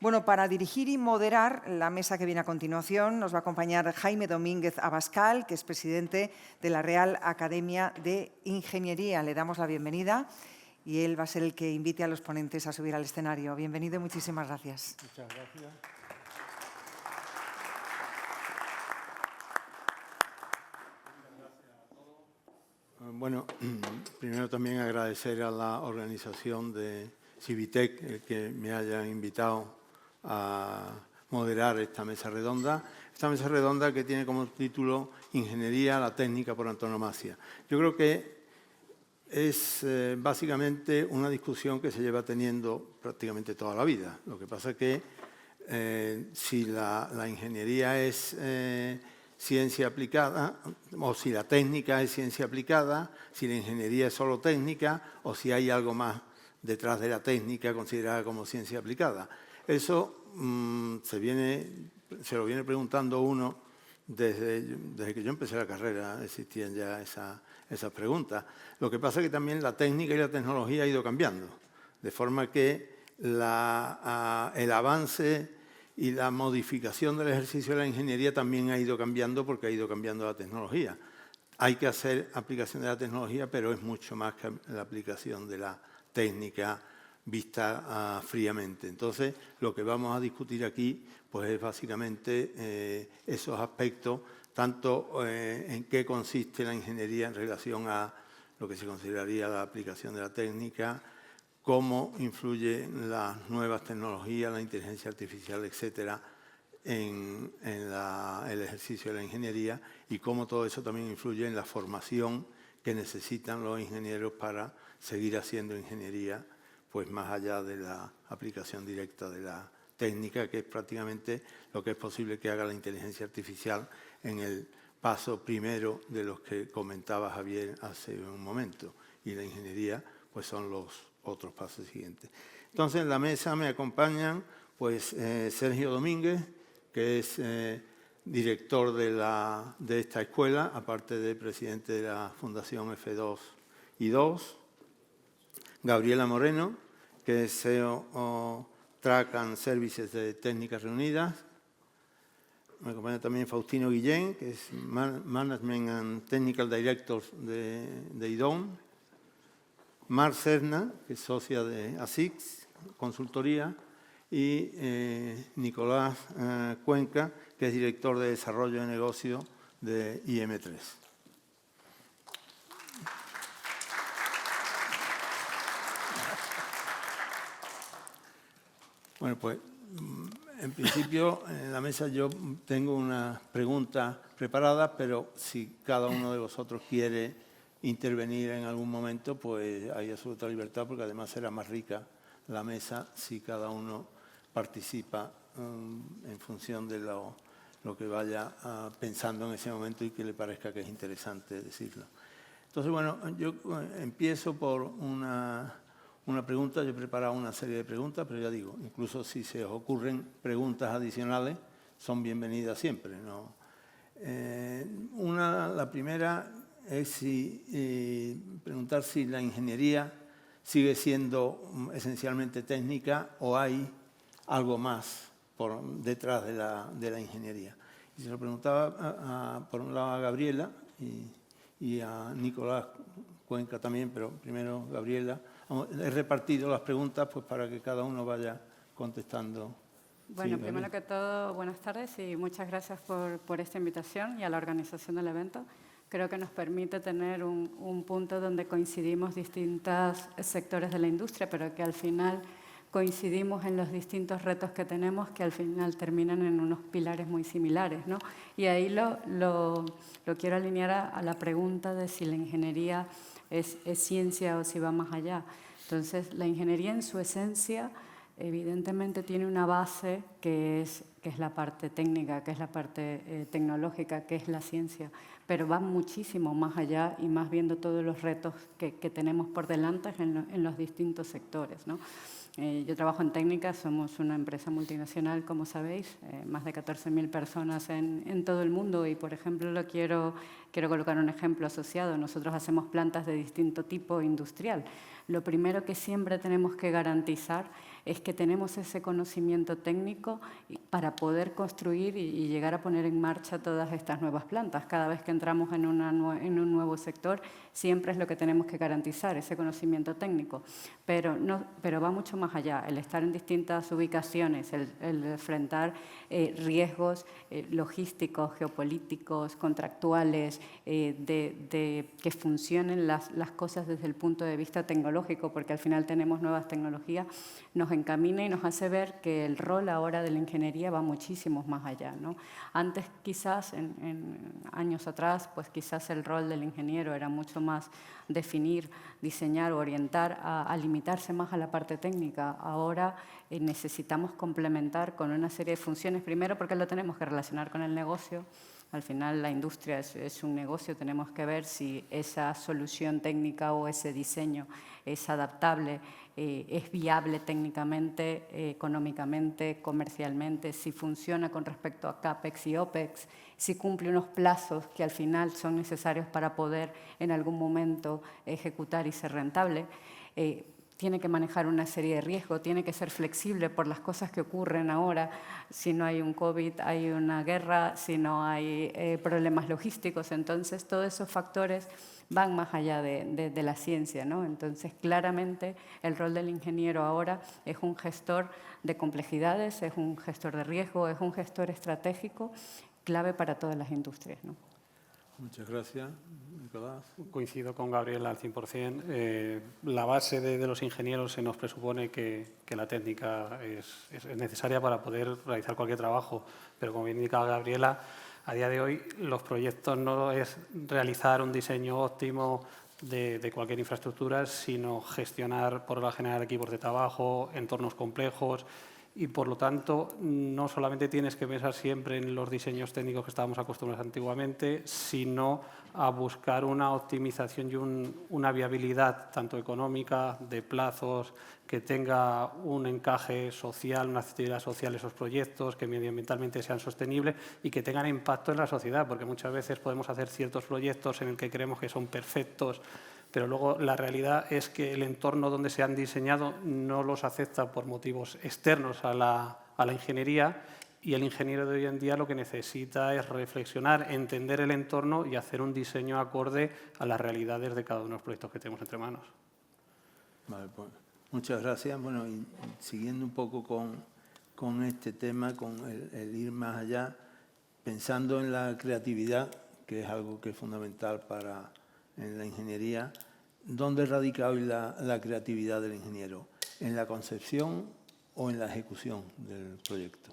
Bueno, para dirigir y moderar la mesa que viene a continuación nos va a acompañar Jaime Domínguez Abascal, que es presidente de la Real Academia de Ingeniería. Le damos la bienvenida y él va a ser el que invite a los ponentes a subir al escenario. Bienvenido y muchísimas gracias. Muchas gracias. Bueno, primero también agradecer a la organización de Civitec que me haya invitado a moderar esta mesa redonda. Esta mesa redonda que tiene como título Ingeniería, la técnica por antonomasia. Yo creo que es básicamente una discusión que se lleva teniendo prácticamente toda la vida. Lo que pasa es que si la ingeniería es ciencia aplicada, o si la técnica es ciencia aplicada, si la ingeniería es solo técnica, o si hay algo más detrás de la técnica considerada como ciencia aplicada. Eso se lo viene preguntando uno desde que yo empecé la carrera, existían ya esas preguntas. Lo que pasa es que también la técnica y la tecnología ha ido cambiando, de forma que el avance y la modificación del ejercicio de la ingeniería también ha ido cambiando porque ha ido cambiando la tecnología. Hay que hacer aplicación de la tecnología, pero es mucho más que la aplicación de la técnica vista fríamente. Entonces, lo que vamos a discutir aquí pues es básicamente esos aspectos, tanto en qué consiste la ingeniería en relación a lo que se consideraría la aplicación de la técnica, cómo influyen las nuevas tecnologías, la inteligencia artificial, etcétera, en el ejercicio de la ingeniería y cómo todo eso también influye en la formación que necesitan los ingenieros para seguir haciendo ingeniería, pues más allá de la aplicación directa de la técnica, que es prácticamente lo que es posible que haga la inteligencia artificial en el paso primero de los que comentaba Javier hace un momento. Y la ingeniería, pues son los otros pasos siguientes. Entonces, en la mesa me acompañan pues, Sergio Domínguez, que es director de esta escuela, aparte de presidente de la Fundación F2I2, Gabriela Moreno, que es CEO Track and Services de Técnicas Reunidas. Me acompaña también Faustino Guillén, que es Management and Technical Director de IDOM. Mar Serna, que es socia de ASICS, consultoría, y Nicolás Cuenca, que es director de desarrollo de negocio de IM3. Bueno, pues en principio en la mesa yo tengo unas preguntas preparadas, pero si cada uno de vosotros quiere intervenir en algún momento, pues hay absoluta libertad, porque además será más rica la mesa si cada uno participa en función de lo que vaya pensando en ese momento y que le parezca que es interesante decirlo. Entonces, bueno, yo empiezo por una pregunta. Yo he preparado una serie de preguntas, pero ya digo, incluso si se os ocurren preguntas adicionales, son bienvenidas siempre, ¿no? La primera es preguntar si la ingeniería sigue siendo esencialmente técnica o hay algo más detrás de la ingeniería. Y se lo preguntaba por un lado a Gabriela y a Nicolás Cuenca también, pero primero Gabriela. He repartido las preguntas pues, para que cada uno vaya contestando. Bueno, Sí, primero que todo, buenas tardes y muchas gracias por esta invitación y a la organización del evento. Creo que nos permite tener un punto donde coincidimos distintos sectores de la industria, pero que al final coincidimos en los distintos retos que tenemos, que al final terminan en unos pilares muy similares, ¿no? Y ahí lo quiero alinear a la pregunta de si la ingeniería es ciencia o si va más allá. Entonces, la ingeniería en su esencia evidentemente tiene una base que es la parte técnica, que es la parte tecnológica, que es la ciencia, pero va muchísimo más allá y más viendo todos los retos que tenemos por delante en los distintos sectores, ¿no? Yo trabajo en técnica, somos una empresa multinacional, como sabéis, más de 14.000 personas en todo el mundo y, por ejemplo, quiero colocar un ejemplo asociado. Nosotros hacemos plantas de distinto tipo industrial. Lo primero que siempre tenemos que garantizar es que tenemos ese conocimiento técnico para poder construir y llegar a poner en marcha todas estas nuevas plantas. Cada vez que entramos en un nuevo sector, siempre es lo que tenemos que garantizar, ese conocimiento técnico. Pero va mucho más allá, el estar en distintas ubicaciones, el enfrentar riesgos logísticos, geopolíticos, contractuales, de que funcionen las cosas desde el punto de vista tecnológico, porque al final tenemos nuevas tecnologías, nos encamina y nos hace ver que el rol ahora de la ingeniería va muchísimo más allá, ¿no? Antes, quizás, en años atrás, pues quizás el rol del ingeniero era mucho más definir, diseñar, orientar, a limitarse más a la parte técnica. Ahora necesitamos complementar con una serie de funciones, primero porque lo tenemos que relacionar con el negocio. Al final la industria es un negocio, tenemos que ver si esa solución técnica o ese diseño es adaptable, es viable técnicamente, económicamente, comercialmente, si funciona con respecto a CAPEX y OPEX, si cumple unos plazos que al final son necesarios para poder en algún momento ejecutar y ser rentable. Tiene que manejar una serie de riesgos, tiene que ser flexible por las cosas que ocurren ahora. Si no hay un COVID, hay una guerra, si no hay problemas logísticos. Entonces, todos esos factores van más allá de la ciencia, ¿no? Entonces, claramente, el rol del ingeniero ahora es un gestor de complejidades, es un gestor de riesgo, es un gestor estratégico clave para todas las industrias, ¿no? Muchas gracias. Nicolás. Coincido con Gabriela al 100%. La base de los ingenieros se nos presupone que la técnica es necesaria para poder realizar cualquier trabajo, pero como bien indica Gabriela, a día de hoy los proyectos no es realizar un diseño óptimo de cualquier infraestructura, sino gestionar por lo general equipos de trabajo, entornos complejos. Y, por lo tanto, no solamente tienes que pensar siempre en los diseños técnicos que estábamos acostumbrados antiguamente, sino a buscar una optimización y una viabilidad tanto económica, de plazos, que tenga un encaje social, una accesibilidad social esos proyectos, que medioambientalmente sean sostenibles y que tengan impacto en la sociedad, porque muchas veces podemos hacer ciertos proyectos en el que creemos que son perfectos, pero luego la realidad es que el entorno donde se han diseñado no los acepta por motivos externos a la ingeniería, y el ingeniero de hoy en día lo que necesita es reflexionar, entender el entorno y hacer un diseño acorde a las realidades de cada uno de los proyectos que tenemos entre manos. Vale, pues, muchas gracias. Bueno, y siguiendo un poco con este tema, con el ir más allá, pensando en la creatividad, que es algo que es fundamental en la ingeniería, ¿dónde radica hoy la creatividad del ingeniero? ¿En la concepción o en la ejecución del proyecto?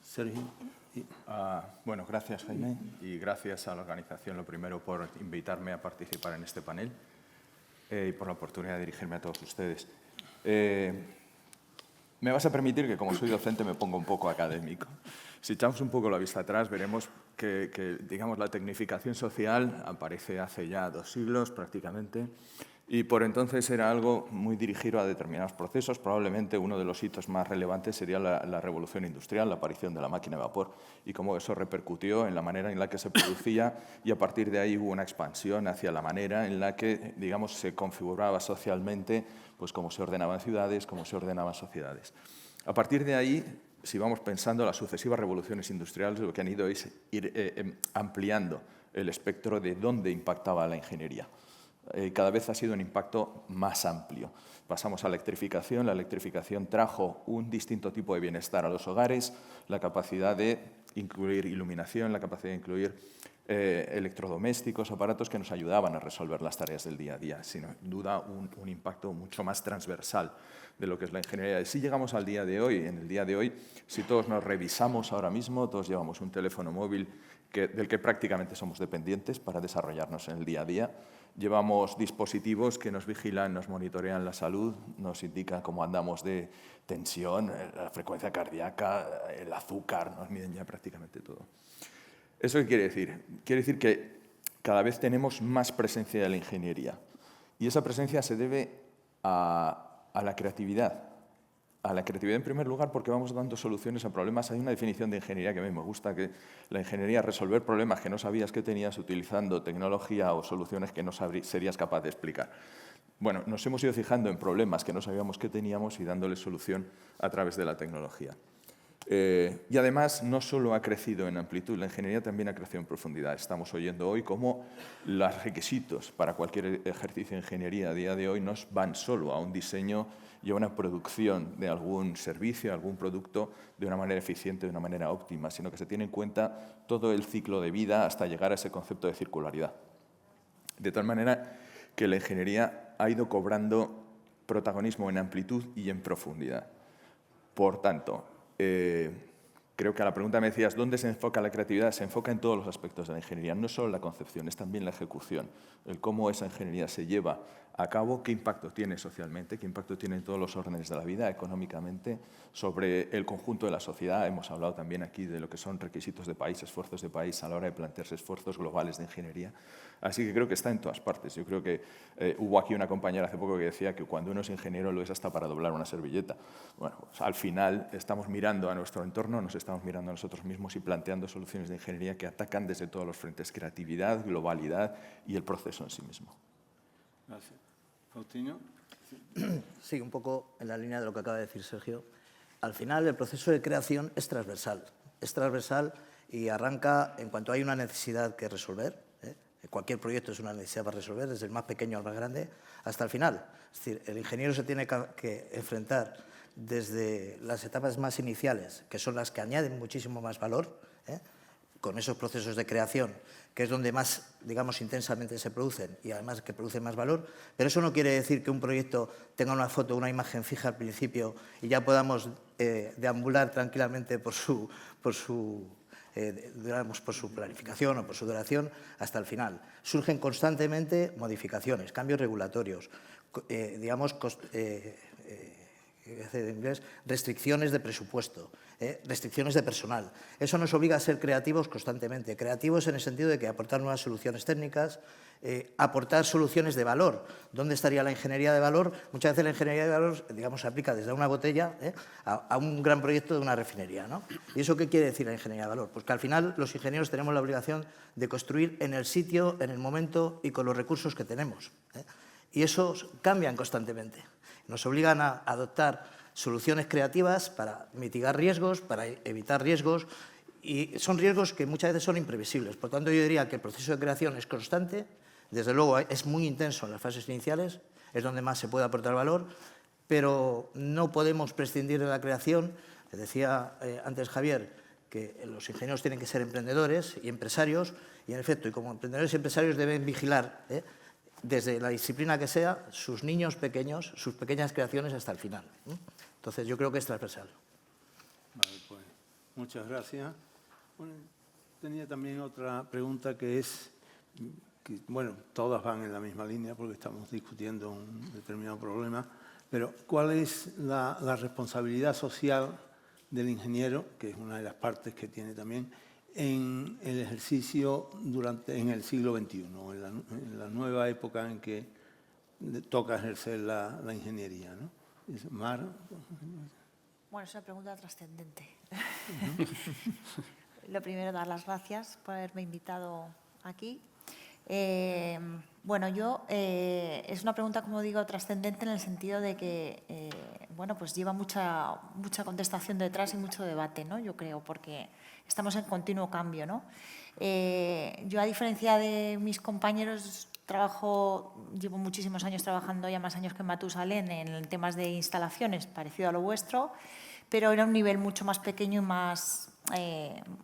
Sergio. Bueno, gracias, Jaime, y gracias a la organización, lo primero, por invitarme a participar en este panel y por la oportunidad de dirigirme a todos ustedes. Me vas a permitir que, como soy docente, me ponga un poco académico. Si echamos un poco la vista atrás, veremos que digamos, la tecnificación social aparece hace ya 2 siglos prácticamente, y por entonces era algo muy dirigido a determinados procesos. Probablemente uno de los hitos más relevantes sería la revolución industrial, la aparición de la máquina de vapor, y cómo eso repercutió en la manera en la que se producía, y a partir de ahí hubo una expansión hacia la manera en la que, digamos, se configuraba socialmente, pues cómo se ordenaban ciudades, cómo se ordenaban sociedades. A partir de ahí, si vamos pensando, las sucesivas revoluciones industriales lo que han ido es ir ampliando el espectro de dónde impactaba la ingeniería. Cada vez ha sido un impacto más amplio. Pasamos a la electrificación trajo un distinto tipo de bienestar a los hogares, la capacidad de incluir iluminación, la capacidad de incluir electrodomésticos, aparatos que nos ayudaban a resolver las tareas del día a día, sin duda un impacto mucho más transversal de lo que es la ingeniería. Y si llegamos al día de hoy, en el día de hoy, si todos nos revisamos ahora mismo, todos llevamos un teléfono móvil del que prácticamente somos dependientes para desarrollarnos en el día a día. Llevamos dispositivos que nos vigilan, nos monitorean la salud, nos indican cómo andamos de tensión, la frecuencia cardíaca, el azúcar, nos miden ya prácticamente todo. ¿Eso qué quiere decir? Quiere decir que cada vez tenemos más presencia de la ingeniería, y esa presencia se debe a la creatividad. A la creatividad, en primer lugar, porque vamos dando soluciones a problemas. Hay una definición de ingeniería que a mí me gusta, que la ingeniería es resolver problemas que no sabías que tenías utilizando tecnología o soluciones que no serías capaz de explicar. Bueno, nos hemos ido fijando en problemas que no sabíamos que teníamos y dándoles solución a través de la tecnología. Y además, no solo ha crecido en amplitud, la ingeniería también ha crecido en profundidad. Estamos oyendo hoy cómo los requisitos para cualquier ejercicio de ingeniería a día de hoy no van solo a un diseño y a una producción de algún servicio, algún producto de una manera eficiente, de una manera óptima, sino que se tiene en cuenta todo el ciclo de vida hasta llegar a ese concepto de circularidad. De tal manera que la ingeniería ha ido cobrando protagonismo en amplitud y en profundidad. Por tanto, creo que a la pregunta me decías, ¿dónde se enfoca la creatividad? Se enfoca en todos los aspectos de la ingeniería, no solo la concepción, es también la ejecución, el cómo esa ingeniería se lleva a cabo, qué impacto tiene socialmente, qué impacto tiene en todos los órdenes de la vida, económicamente, sobre el conjunto de la sociedad. Hemos hablado también aquí de lo que son requisitos de país, esfuerzos de país a la hora de plantearse esfuerzos globales de ingeniería. Así que creo que está en todas partes. Yo creo que hubo aquí una compañera hace poco que decía que cuando uno es ingeniero lo es hasta para doblar una servilleta. Bueno, pues al final estamos mirando a nuestro entorno, nos estamos mirando a nosotros mismos y planteando soluciones de ingeniería que atacan desde todos los frentes: creatividad, globalidad y el proceso en sí mismo. Gracias. Faustino. Sí, un poco en la línea de lo que acaba de decir Sergio. Al final, el proceso de creación es transversal. Es transversal y arranca en cuanto hay una necesidad que resolver. Cualquier proyecto es una necesidad para resolver, desde el más pequeño al más grande, hasta el final. Es decir, el ingeniero se tiene que enfrentar desde las etapas más iniciales, que son las que añaden muchísimo más valor, con esos procesos de creación, que es donde más, digamos, intensamente se producen y además que producen más valor. Pero eso no quiere decir que un proyecto tenga una foto, una imagen fija al principio y ya podamos deambular tranquilamente por su planificación o por su duración hasta el final. Surgen constantemente modificaciones, cambios regulatorios, en inglés, restricciones de presupuesto, restricciones de personal. Eso nos obliga a ser creativos constantemente. Creativos en el sentido de que aportar nuevas soluciones técnicas, aportar soluciones de valor. ¿Dónde estaría la ingeniería de valor? Muchas veces la ingeniería de valor, digamos, se aplica desde una botella a un gran proyecto de una refinería, ¿no? ¿Y eso qué quiere decir la ingeniería de valor? Pues que al final los ingenieros tenemos la obligación de construir en el sitio, en el momento y con los recursos que tenemos. Y esos cambian constantemente. Nos obligan a adoptar soluciones creativas para mitigar riesgos, para evitar riesgos, y son riesgos que muchas veces son imprevisibles. Por tanto, yo diría que el proceso de creación es constante, desde luego es muy intenso en las fases iniciales, es donde más se puede aportar valor, pero no podemos prescindir de la creación. Decía antes Javier que los ingenieros tienen que ser emprendedores y empresarios, y en efecto, y como emprendedores y empresarios deben vigilar, desde la disciplina que sea, sus niños pequeños, sus pequeñas creaciones hasta el final. Entonces, yo creo que es transversal. Vale, pues, muchas gracias. Bueno, tenía también otra pregunta que es, bueno, todas van en la misma línea porque estamos discutiendo un determinado problema, pero ¿cuál es la responsabilidad social del ingeniero, que es una de las partes que tiene también, en el ejercicio en el siglo XXI, en la nueva época en que toca ejercer la ingeniería, ¿no? Mar. Bueno, es una pregunta trascendente. Lo primero, dar las gracias por haberme invitado aquí. Bueno, es una pregunta, como digo, trascendente en el sentido de que, bueno, pues lleva mucha contestación detrás y mucho debate, ¿no? Yo creo, porque estamos en continuo cambio, ¿no? Yo, a diferencia de mis compañeros, llevo muchísimos años trabajando, ya más años que en Matusalén, en temas de instalaciones, parecido a lo vuestro, pero era un nivel mucho más pequeño y más,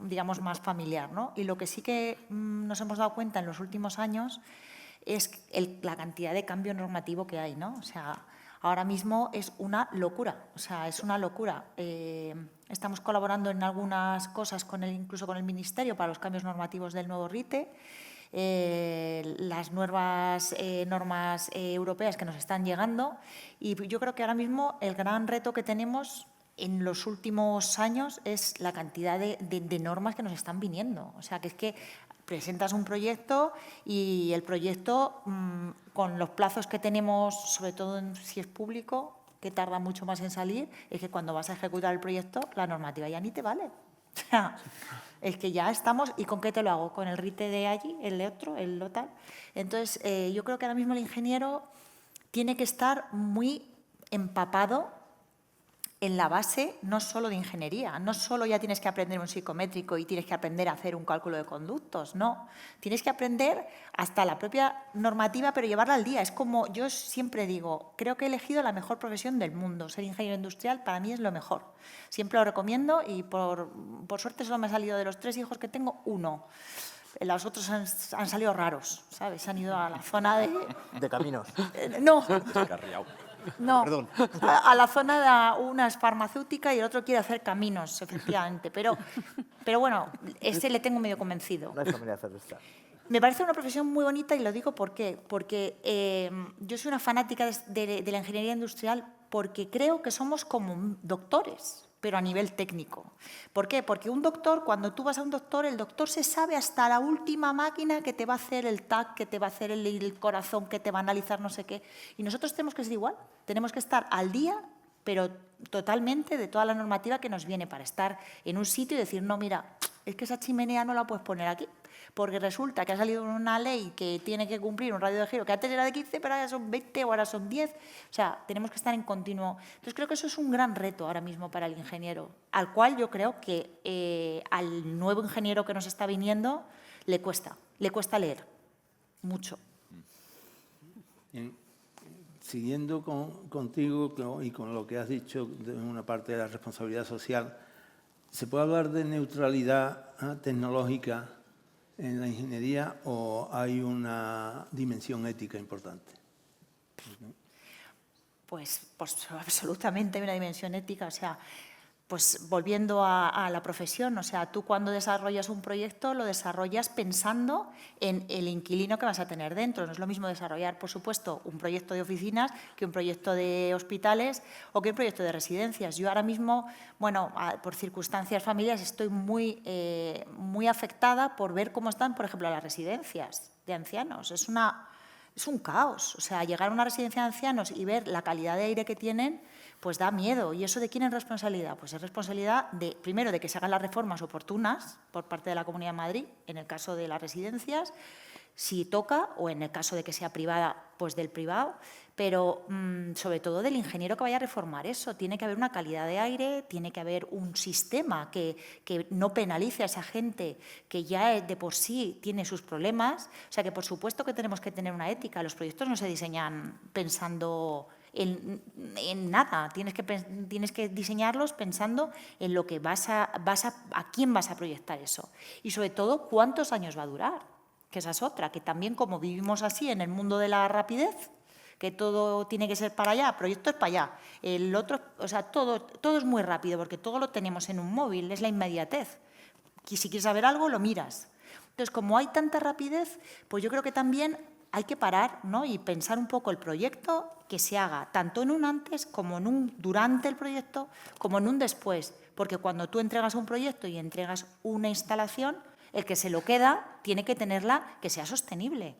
digamos, más familiar, ¿no? Y lo que sí que nos hemos dado cuenta en los últimos años es la cantidad de cambio normativo que hay, ¿no? O sea, ahora mismo es una locura, o sea, es una locura. Estamos colaborando en algunas cosas, incluso con el Ministerio, para los cambios normativos del nuevo RITE, las nuevas normas europeas que nos están llegando, y yo creo que ahora mismo el gran reto que tenemos en los últimos años es la cantidad de normas que nos están viniendo. O sea, que es que presentas un proyecto y el proyecto, con los plazos que tenemos, sobre todo si es público, que tarda mucho más en salir, es que cuando vas a ejecutar el proyecto, la normativa ya ni te vale. O sea, es que ya estamos, ¿y con qué te lo hago? ¿Con el RITE de allí, el de otro, el local? Entonces, yo creo que ahora mismo el ingeniero tiene que estar muy empapado en la base no solo de ingeniería, no solo ya tienes que aprender un psicométrico y tienes que aprender a hacer un cálculo de conductos, no. Tienes que aprender hasta la propia normativa, pero llevarla al día. Es como yo siempre digo, creo que he elegido la mejor profesión del mundo. Ser ingeniero industrial para mí es lo mejor. Siempre lo recomiendo y por suerte solo me ha salido de los 3 hijos que tengo, 1. Los otros han salido raros, ¿sabes? Se han ido a la zona de... De caminos. No. Descarriado. No, Perdón. a la zona de una es farmacéutica y el otro quiere hacer caminos, efectivamente. Pero bueno, ese le tengo medio convencido. No hay familia de Celestia. Me parece una profesión muy bonita y lo digo ¿por qué? Porque yo soy una fanática de la ingeniería industrial porque creo que somos como doctores, pero a nivel técnico. ¿Por qué? Porque un doctor, cuando tú vas a un doctor, el doctor se sabe hasta la última máquina que te va a hacer el TAC, que te va a hacer el corazón, que te va a analizar no sé qué. Y nosotros tenemos que ser igual, tenemos que estar al día, pero totalmente de toda la normativa que nos viene para estar en un sitio y decir, no, mira, es que esa chimenea no la puedes poner aquí, porque resulta que ha salido una ley que tiene que cumplir un radio de giro que antes era de 15, pero ahora son 20 o ahora son 10. O sea, tenemos que estar en continuo. Entonces, creo que eso es un gran reto ahora mismo para el ingeniero, al cual yo creo que al nuevo ingeniero que nos está viniendo le cuesta leer mucho. Bien. Siguiendo contigo y con lo que has dicho de una parte de la responsabilidad social, ¿se puede hablar de neutralidad tecnológica en la ingeniería o hay una dimensión ética importante? Pues absolutamente hay una dimensión ética, o sea, pues volviendo a la profesión, o sea, tú cuando desarrollas un proyecto lo desarrollas pensando en el inquilino que vas a tener dentro. No es lo mismo desarrollar, por supuesto, un proyecto de oficinas que un proyecto de hospitales o que un proyecto de residencias. Yo ahora mismo, bueno, por circunstancias familiares estoy muy afectada por ver cómo están, por ejemplo, las residencias de ancianos. Es un caos. O sea, llegar a una residencia de ancianos y ver la calidad de aire que tienen, pues da miedo. ¿Y eso de quién es responsabilidad? Pues es responsabilidad, primero, de que se hagan las reformas oportunas por parte de la Comunidad de Madrid, en el caso de las residencias, si toca, o en el caso de que sea privada, pues del privado, pero sobre todo del ingeniero que vaya a reformar eso. Tiene que haber una calidad de aire, tiene que haber un sistema que no penalice a esa gente que ya de por sí tiene sus problemas. O sea, que por supuesto que tenemos que tener una ética. Los proyectos no se diseñan pensando en nada. Tienes que diseñarlos pensando en lo que a quién vas a proyectar eso. Y sobre todo, ¿cuántos años va a durar? Que esa es otra, que también como vivimos así en el mundo de la rapidez, que todo tiene que ser para allá, proyecto es para allá, el otro, o sea, todo es muy rápido porque todo lo tenemos en un móvil, es la inmediatez. Y si quieres saber algo, lo miras. Entonces, como hay tanta rapidez, pues yo creo que también hay que parar, ¿no? Y pensar un poco el proyecto que se haga, tanto en un antes como en un durante el proyecto, como en un después. Porque cuando tú entregas un proyecto y entregas una instalación, el que se lo queda tiene que tenerla que sea sostenible.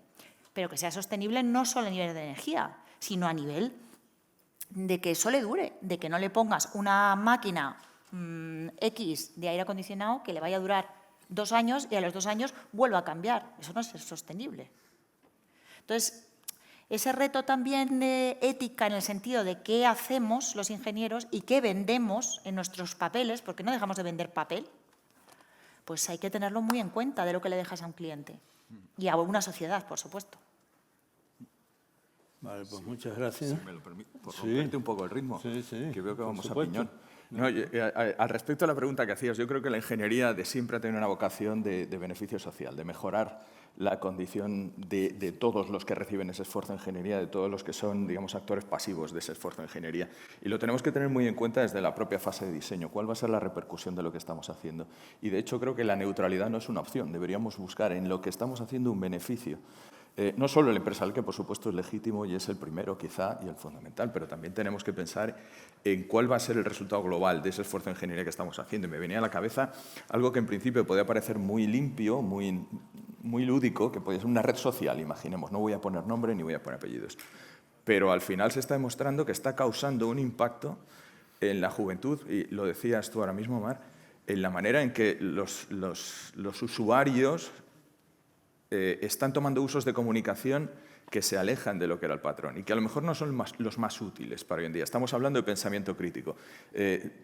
Pero que sea sostenible no solo a nivel de energía, sino a nivel de que eso le dure, de que no le pongas una máquina X de aire acondicionado que le vaya a durar 2 años y a los 2 años vuelva a cambiar. Eso no es sostenible. Entonces, ese reto también de ética en el sentido de qué hacemos los ingenieros y qué vendemos en nuestros papeles, porque no dejamos de vender papel, pues hay que tenerlo muy en cuenta de lo que le dejas a un cliente y a una sociedad, por supuesto. Vale, pues muchas gracias. Si me lo permite, por romperte un poco el ritmo, que veo que vamos a piñón. No, al respecto a la pregunta que hacías, yo creo que la ingeniería de siempre ha tenido una vocación de beneficio social, de mejorar la condición de todos los que reciben ese esfuerzo de ingeniería, de todos los que son, digamos, actores pasivos de ese esfuerzo de ingeniería. Y lo tenemos que tener muy en cuenta desde la propia fase de diseño. ¿Cuál va a ser la repercusión de lo que estamos haciendo? Y, de hecho, creo que la neutralidad no es una opción. Deberíamos buscar en lo que estamos haciendo un beneficio. No solo el empresarial, que por supuesto es legítimo y es el primero quizá y el fundamental, pero también tenemos que pensar en cuál va a ser el resultado global de ese esfuerzo de ingeniería que estamos haciendo. Y me venía a la cabeza algo que en principio podía parecer muy limpio, muy lúdico, que podía ser una red social, imaginemos. No voy a poner nombre ni voy a poner apellidos. Pero al final se está demostrando que está causando un impacto en la juventud, y lo decías tú ahora mismo, Mar, en la manera en que los usuarios están tomando usos de comunicación que se alejan de lo que era el patrón y que a lo mejor no son los más útiles para hoy en día. Estamos hablando de pensamiento crítico.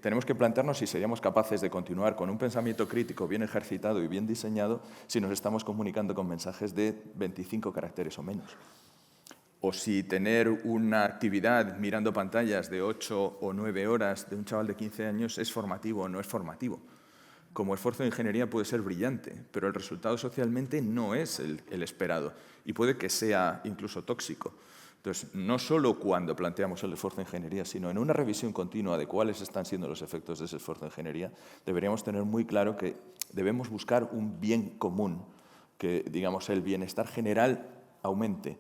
Tenemos que plantearnos si seríamos capaces de continuar con un pensamiento crítico bien ejercitado y bien diseñado si nos estamos comunicando con mensajes de 25 caracteres o menos. O si tener una actividad mirando pantallas de 8 o 9 horas de un chaval de 15 años es formativo o no es formativo. Como esfuerzo de ingeniería puede ser brillante, pero el resultado socialmente no es el esperado y puede que sea incluso tóxico. Entonces, no solo cuando planteamos el esfuerzo de ingeniería, sino en una revisión continua de cuáles están siendo los efectos de ese esfuerzo de ingeniería, deberíamos tener muy claro que debemos buscar un bien común, que, digamos, el bienestar general aumente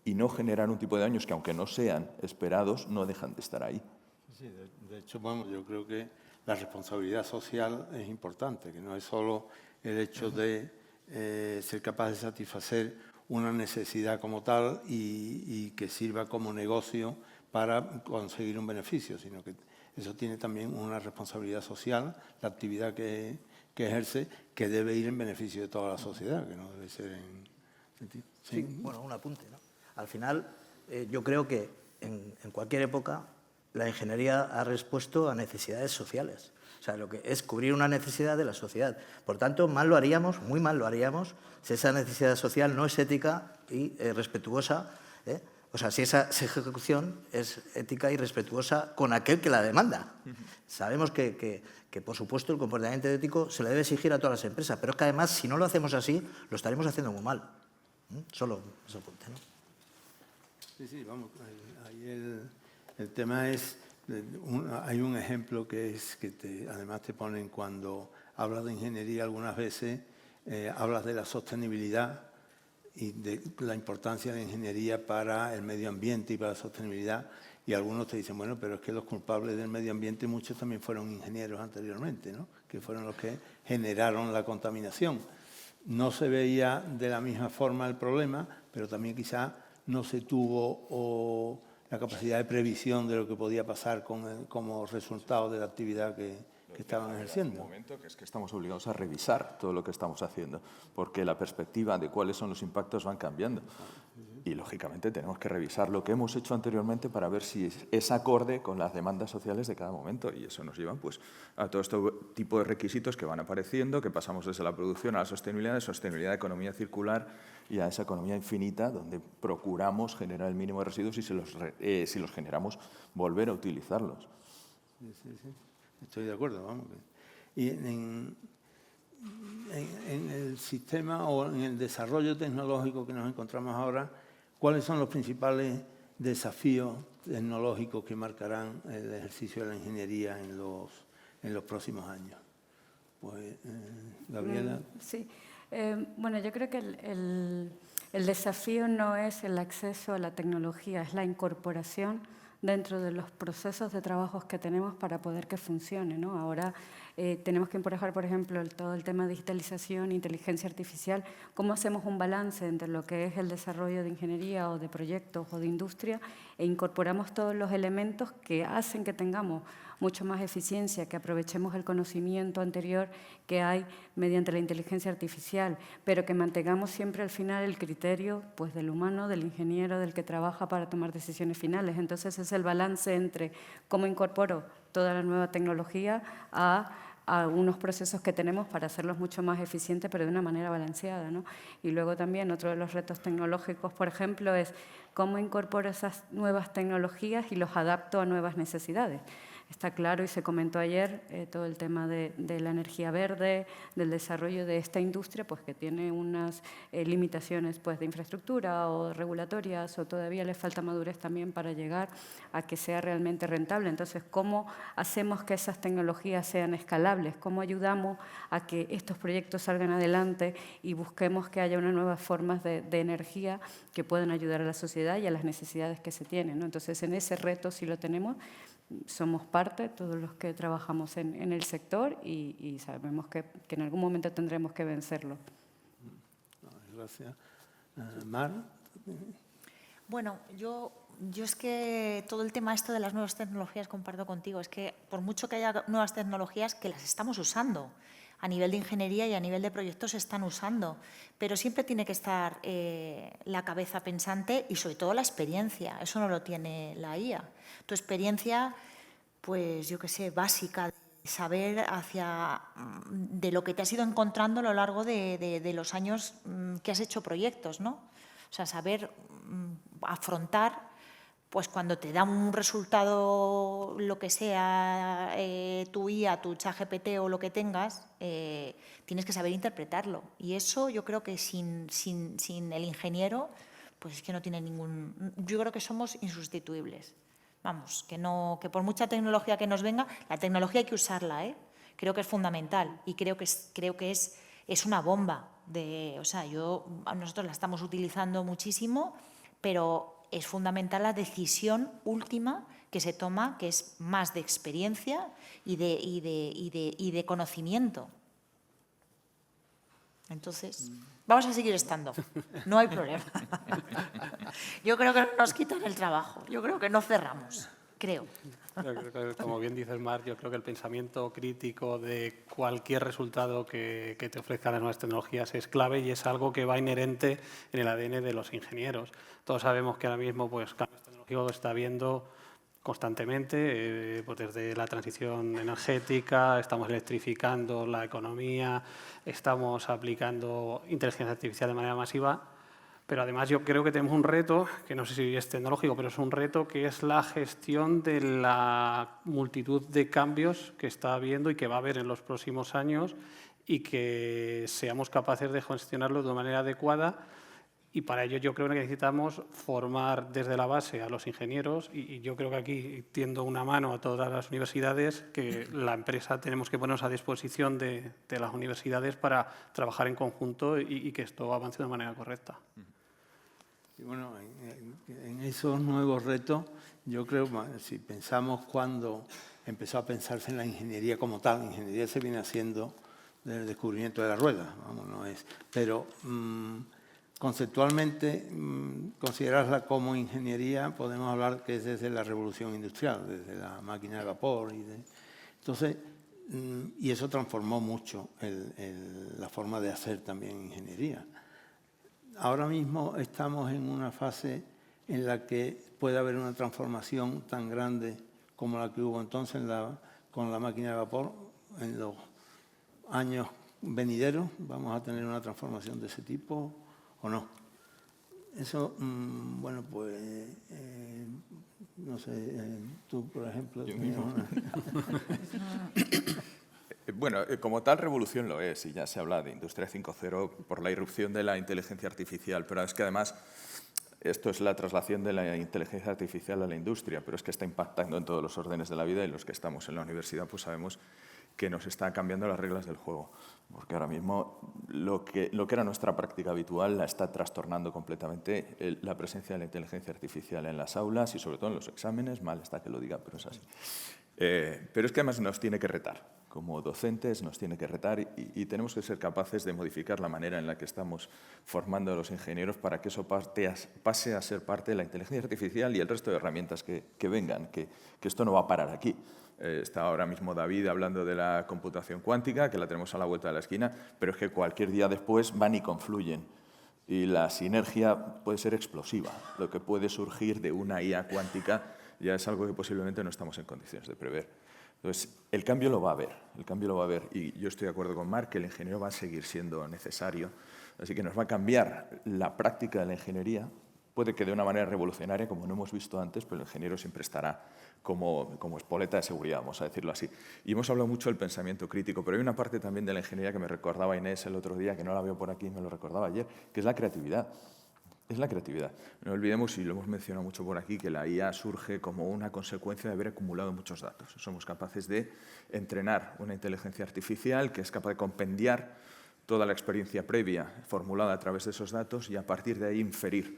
y no generar un tipo de daños que, aunque no sean esperados, no dejan de estar ahí. Sí, de hecho, bueno, yo creo que la responsabilidad social es importante, que no es solo el hecho de ser capaz de satisfacer una necesidad como tal y que sirva como negocio para conseguir un beneficio, sino que eso tiene también una responsabilidad social, la actividad que ejerce, que debe ir en beneficio de toda la sociedad, que no debe ser en sentido. Sí, bueno, un apunte, ¿no? Al final, yo creo que en cualquier época la ingeniería ha respuesto a necesidades sociales. O sea, lo que es cubrir una necesidad de la sociedad. Por tanto, mal lo haríamos, muy mal lo haríamos, si esa necesidad social no es ética y respetuosa. O sea, si esa ejecución es ética y respetuosa con aquel que la demanda. Sabemos que, por supuesto, el comportamiento ético se le debe exigir a todas las empresas, pero es que además, si no lo hacemos así, lo estaremos haciendo muy mal. Solo ese apunte, ¿no? Sí, vamos, ahí el tema es, hay un ejemplo que es que además te ponen cuando hablas de ingeniería algunas veces, hablas de la sostenibilidad y de la importancia de la ingeniería para el medio ambiente y para la sostenibilidad, y algunos te dicen, bueno, pero es que los culpables del medio ambiente muchos también fueron ingenieros anteriormente, ¿no? Que fueron los que generaron la contaminación. No se veía de la misma forma el problema, pero también quizá no se tuvo la capacidad de previsión de lo que podía pasar como resultado de la actividad que estaban ejerciendo. Un momento que es que estamos obligados a revisar todo lo que estamos haciendo, porque la perspectiva de cuáles son los impactos van cambiando. Y, lógicamente, tenemos que revisar lo que hemos hecho anteriormente para ver si es acorde con las demandas sociales de cada momento. Y eso nos lleva pues, a todo este tipo de requisitos que van apareciendo, que pasamos desde la producción a la sostenibilidad, de sostenibilidad, economía circular y a esa economía infinita, donde procuramos generar el mínimo de residuos y si los generamos, volver a utilizarlos. Sí. Estoy de acuerdo, vamos. Y en el sistema o en el desarrollo tecnológico que nos encontramos ahora, ¿cuáles son los principales desafíos tecnológicos que marcarán el ejercicio de la ingeniería en los próximos años? Pues, Gabriela. Sí. Bueno, yo creo que el desafío no es el acceso a la tecnología, es la incorporación dentro de los procesos de trabajos que tenemos para poder que funcione, ¿no? Ahora tenemos que empujar, por ejemplo, todo el tema de digitalización, inteligencia artificial, cómo hacemos un balance entre lo que es el desarrollo de ingeniería o de proyectos o de industria e incorporamos todos los elementos que hacen que tengamos mucho más eficiencia, que aprovechemos el conocimiento anterior que hay mediante la inteligencia artificial, pero que mantengamos siempre al final el criterio pues, del humano, del ingeniero, del que trabaja para tomar decisiones finales. Entonces es el balance entre cómo incorporo toda la nueva tecnología a unos procesos que tenemos para hacerlos mucho más eficientes, pero de una manera balanceada, ¿no? Y luego también otro de los retos tecnológicos, por ejemplo, es cómo incorporo esas nuevas tecnologías y los adapto a nuevas necesidades. Está claro y se comentó ayer todo el tema de la energía verde, del desarrollo de esta industria, pues que tiene unas limitaciones pues, de infraestructura o regulatorias o todavía le falta madurez también para llegar a que sea realmente rentable. Entonces, ¿cómo hacemos que esas tecnologías sean escalables? ¿Cómo ayudamos a que estos proyectos salgan adelante y busquemos que haya unas nuevas formas de energía que puedan ayudar a la sociedad y a las necesidades que se tienen, ¿no? Entonces, en ese reto sí lo tenemos. Somos parte, todos los que trabajamos en el sector y sabemos que en algún momento tendremos que vencerlo. Gracias. Mar. Bueno, yo es que todo el tema esto de las nuevas tecnologías comparto contigo. Es que por mucho que haya nuevas tecnologías, que las estamos usando. a nivel de ingeniería y a nivel de proyectos se están usando, pero siempre tiene que estar la cabeza pensante y sobre todo la experiencia. Eso no lo tiene la IA. Tu experiencia, pues yo qué sé, básica, saber de lo que te has ido encontrando a lo largo de los años que has hecho proyectos, ¿no? O sea, saber afrontar, pues cuando te da un resultado, lo que sea, tu IA, tu ChatGPT o lo que tengas, tienes que saber interpretarlo. Y eso yo creo que sin el ingeniero, pues es que no tiene ningún... Yo creo que somos insustituibles. Vamos, que por mucha tecnología que nos venga, la tecnología hay que usarla, ¿eh? Creo que es fundamental y creo que es una bomba. O sea, nosotros la estamos utilizando muchísimo, pero es fundamental la decisión última que se toma, que es más de experiencia y de conocimiento. Entonces, vamos a seguir estando, no hay problema. Yo creo que no nos quitan el trabajo, yo creo que no cerramos, creo. Como bien dices, Mar, yo creo que el pensamiento crítico de cualquier resultado que te ofrezcan las nuevas tecnologías es clave y es algo que va inherente en el ADN de los ingenieros. Todos sabemos que ahora mismo pues, cambios tecnológicos está habiendo constantemente, pues desde la transición energética, estamos electrificando la economía, estamos aplicando inteligencia artificial de manera masiva, pero además yo creo que tenemos un reto, que no sé si es tecnológico, pero es un reto que es la gestión de la multitud de cambios que está habiendo y que va a haber en los próximos años y que seamos capaces de gestionarlo de manera adecuada. Y para ello yo creo que necesitamos formar desde la base a los ingenieros y yo creo que aquí tiendo una mano a todas las universidades, que la empresa tenemos que ponernos a disposición de las universidades para trabajar en conjunto y que esto avance de manera correcta. Y bueno, en esos nuevos retos, yo creo, si pensamos cuando empezó a pensarse en la ingeniería como tal, la ingeniería se viene haciendo desde el descubrimiento de la rueda, vamos, no es, pero conceptualmente, considerarla como ingeniería, podemos hablar que es desde la revolución industrial, desde la máquina de vapor. Entonces, y eso transformó mucho la forma de hacer también ingeniería. Ahora mismo estamos en una fase en la que puede haber una transformación tan grande como la que hubo entonces con la máquina de vapor. En los años venideros vamos a tener una transformación de ese tipo o no. Eso, bueno, pues, no sé, tú, por ejemplo... Yo mismo. Bueno, como tal revolución lo es, y ya se habla de Industria 5.0 por la irrupción de la inteligencia artificial, pero es que además esto es la traslación de la inteligencia artificial a la industria, pero es que está impactando en todos los órdenes de la vida y los que estamos en la universidad pues sabemos que nos está cambiando las reglas del juego, porque ahora mismo lo que era nuestra práctica habitual la está trastornando completamente la presencia de la inteligencia artificial en las aulas y sobre todo en los exámenes, mal está que lo diga, pero es así. Pero es que además nos tiene que retar. Como docentes nos tiene que retar y tenemos que ser capaces de modificar la manera en la que estamos formando a los ingenieros para que eso pase a ser parte de la inteligencia artificial y el resto de herramientas que vengan, que esto no va a parar aquí. Está ahora mismo David hablando de la computación cuántica, que la tenemos a la vuelta de la esquina, pero es que cualquier día después van y confluyen. Y la sinergia puede ser explosiva. Lo que puede surgir de una IA cuántica ya es algo que posiblemente no estamos en condiciones de prever. Entonces, el cambio lo va a haber, y yo estoy de acuerdo con Marc que el ingeniero va a seguir siendo necesario, así que nos va a cambiar la práctica de la ingeniería, puede que de una manera revolucionaria, como no hemos visto antes, pero el ingeniero siempre estará como espoleta de seguridad, vamos a decirlo así. Y hemos hablado mucho del pensamiento crítico, pero hay una parte también de la ingeniería que me recordaba Inés el otro día, que no la veo por aquí, me lo recordaba ayer, que es la creatividad. Es la creatividad. No olvidemos, y lo hemos mencionado mucho por aquí, que la IA surge como una consecuencia de haber acumulado muchos datos. Somos capaces de entrenar una inteligencia artificial que es capaz de compendiar toda la experiencia previa formulada a través de esos datos y a partir de ahí inferir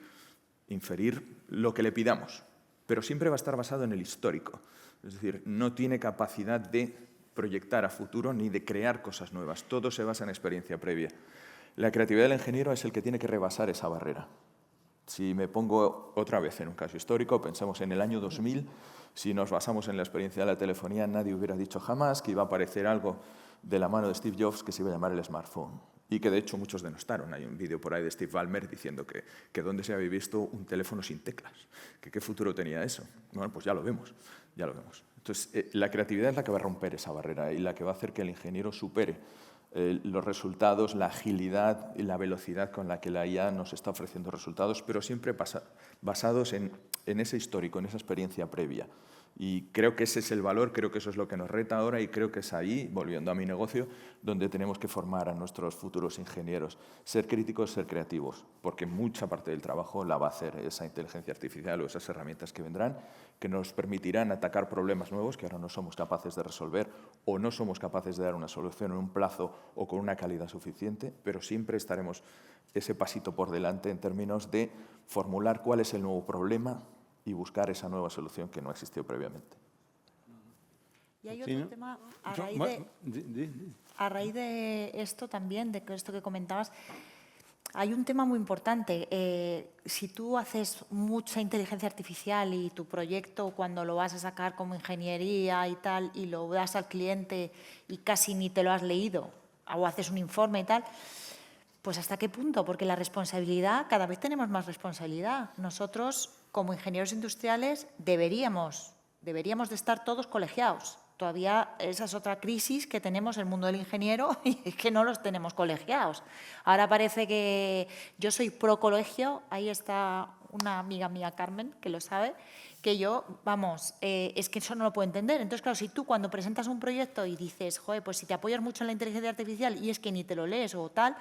lo que le pidamos. Pero siempre va a estar basado en el histórico. Es decir, no tiene capacidad de proyectar a futuro ni de crear cosas nuevas. Todo se basa en experiencia previa. La creatividad del ingeniero es el que tiene que rebasar esa barrera. Si me pongo otra vez en un caso histórico, pensemos en el año 2000, si nos basamos en la experiencia de la telefonía, nadie hubiera dicho jamás que iba a aparecer algo de la mano de Steve Jobs que se iba a llamar el smartphone. Y que de hecho muchos denostaron. Hay un vídeo por ahí de Steve Ballmer diciendo que dónde se había visto un teléfono sin teclas, que qué futuro tenía eso. Bueno, pues ya lo vemos, ya lo vemos. Entonces, la creatividad es la que va a romper esa barrera y la que va a hacer que el ingeniero supere los resultados, la agilidad y la velocidad con la que la IA nos está ofreciendo resultados, pero siempre basados en ese histórico, en esa experiencia previa. Y creo que ese es el valor, creo que eso es lo que nos reta ahora y creo que es ahí, volviendo a mi negocio, donde tenemos que formar a nuestros futuros ingenieros. Ser críticos, ser creativos, porque mucha parte del trabajo la va a hacer esa inteligencia artificial o esas herramientas que vendrán, que nos permitirán atacar problemas nuevos que ahora no somos capaces de resolver o no somos capaces de dar una solución en un plazo o con una calidad suficiente, pero siempre estaremos ese pasito por delante en términos de formular cuál es el nuevo problema y buscar esa nueva solución que no existió previamente. Y hay otro tema, a raíz de esto también, de esto que comentabas, hay un tema muy importante. Si tú haces mucha inteligencia artificial y tu proyecto, cuando lo vas a sacar como ingeniería y tal, y lo das al cliente y casi ni te lo has leído, o haces un informe y tal, pues ¿hasta qué punto? Porque la responsabilidad, cada vez tenemos más responsabilidad. Nosotros, como ingenieros industriales, deberíamos de estar todos colegiados. Todavía esa es otra crisis que tenemos en el mundo del ingeniero y es que no los tenemos colegiados. Ahora parece que yo soy pro colegio, ahí está una amiga mía, Carmen, que lo sabe, que yo, vamos, es que eso no lo puedo entender. Entonces, claro, si tú cuando presentas un proyecto y dices, joder, pues si te apoyas mucho en la inteligencia artificial y es que ni te lo lees o tal,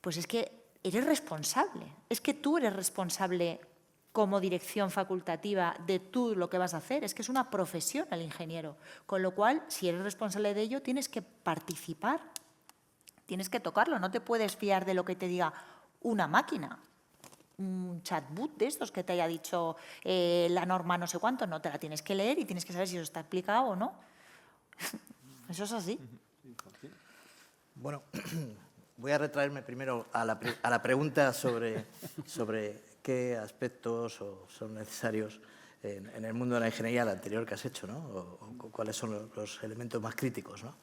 pues es que eres responsable. Es que tú eres responsable como dirección facultativa de tú lo que vas a hacer. Es que es una profesión el ingeniero. Con lo cual, si eres responsable de ello, tienes que participar, tienes que tocarlo. No te puedes fiar de lo que te diga una máquina, un chatbot de estos que te haya dicho la norma no sé cuánto. No, te la tienes que leer y tienes que saber si eso está explicado o no. Eso es así. Bueno, voy a retraerme primero a la pregunta sobre qué aspectos son necesarios en el mundo de la ingeniería, la anterior que has hecho, ¿no? O cuáles son los elementos más críticos, ¿no?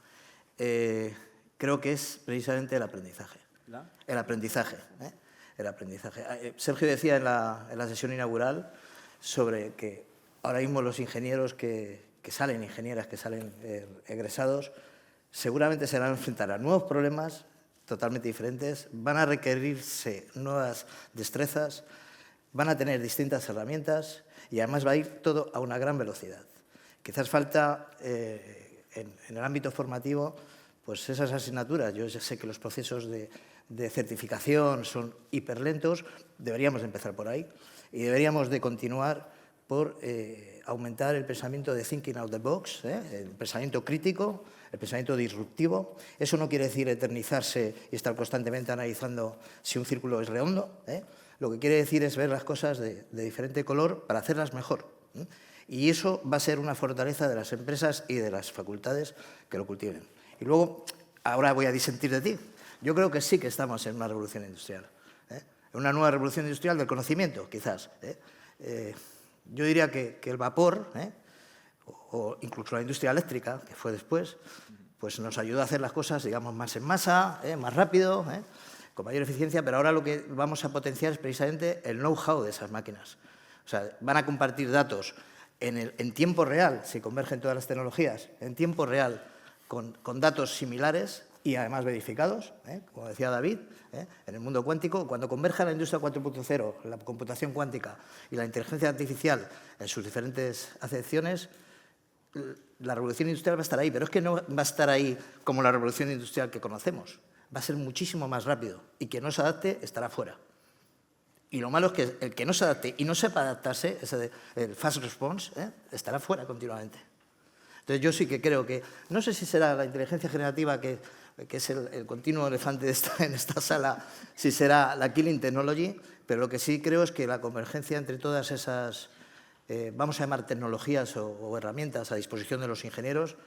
Creo que es precisamente el aprendizaje. El aprendizaje. El aprendizaje. Sergio decía en la sesión inaugural sobre que ahora mismo los ingenieros que salen, ingenieras que salen egresados, seguramente se van a enfrentar a nuevos problemas totalmente diferentes, van a requerirse nuevas destrezas, van a tener distintas herramientas y además va a ir todo a una gran velocidad. Quizás falta en el ámbito formativo pues esas asignaturas. Yo ya sé que los procesos de certificación son hiperlentos, deberíamos de empezar por ahí y deberíamos de continuar por aumentar el pensamiento de thinking out the box, el pensamiento crítico, el pensamiento disruptivo. Eso no quiere decir eternizarse y estar constantemente analizando si un círculo es redondo. Lo que quiere decir es ver las cosas de diferente color para hacerlas mejor. Y eso va a ser una fortaleza de las empresas y de las facultades que lo cultiven. Y luego, ahora voy a disentir de ti. Yo creo que sí que estamos en una revolución industrial. En una nueva revolución industrial del conocimiento, quizás. Yo diría que el vapor, o incluso la industria eléctrica, que fue después, pues nos ayudó a hacer las cosas, digamos, más en masa, más rápido, con mayor eficiencia, pero ahora lo que vamos a potenciar es precisamente el know-how de esas máquinas. O sea, van a compartir datos en tiempo real, si convergen todas las tecnologías, en tiempo real, con datos similares y además verificados, como decía David, en el mundo cuántico. Cuando converja la industria 4.0, la computación cuántica y la inteligencia artificial en sus diferentes acepciones, la revolución industrial va a estar ahí, pero es que no va a estar ahí como la revolución industrial que conocemos. Va a ser muchísimo más rápido y quien no se adapte estará fuera. Y lo malo es que el que no se adapte y no sepa adaptarse, el fast response, estará fuera continuamente. Entonces yo sí que creo que, no sé si será la inteligencia generativa, que es el continuo elefante en esta sala, si será la killing technology, pero lo que sí creo es que la convergencia entre todas esas, vamos a llamar tecnologías o herramientas a disposición de los ingenieros,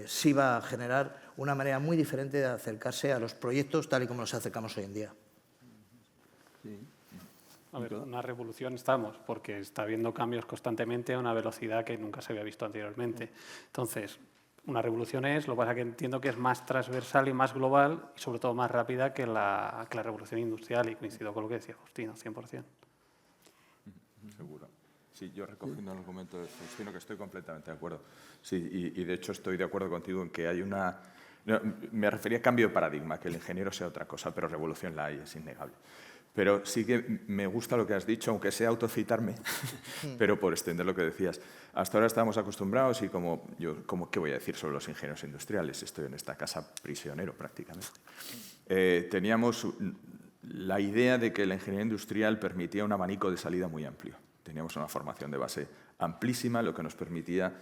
sí va a generar una manera muy diferente de acercarse a los proyectos tal y como nos acercamos hoy en día. Sí. A ver, una revolución estamos, porque está habiendo cambios constantemente a una velocidad que nunca se había visto anteriormente. Entonces, una revolución es, lo que pasa es que entiendo que es más transversal y más global y sobre todo más rápida que la revolución industrial, y coincido con lo que decía Justino, 100%. Seguro. Sí, yo recogiendo el argumento de Justino, que estoy completamente de acuerdo. Sí, y de hecho estoy de acuerdo contigo en que hay una... No, me refería a cambio de paradigma, que el ingeniero sea otra cosa, pero revolución la hay, es innegable. Pero sí que me gusta lo que has dicho, aunque sea autocitarme, pero por extender lo que decías. Hasta ahora estábamos acostumbrados y ¿qué voy a decir sobre los ingenieros industriales? Estoy en esta casa prisionero prácticamente. Teníamos la idea de que la ingeniería industrial permitía un abanico de salida muy amplio. Teníamos una formación de base amplísima, lo que nos permitía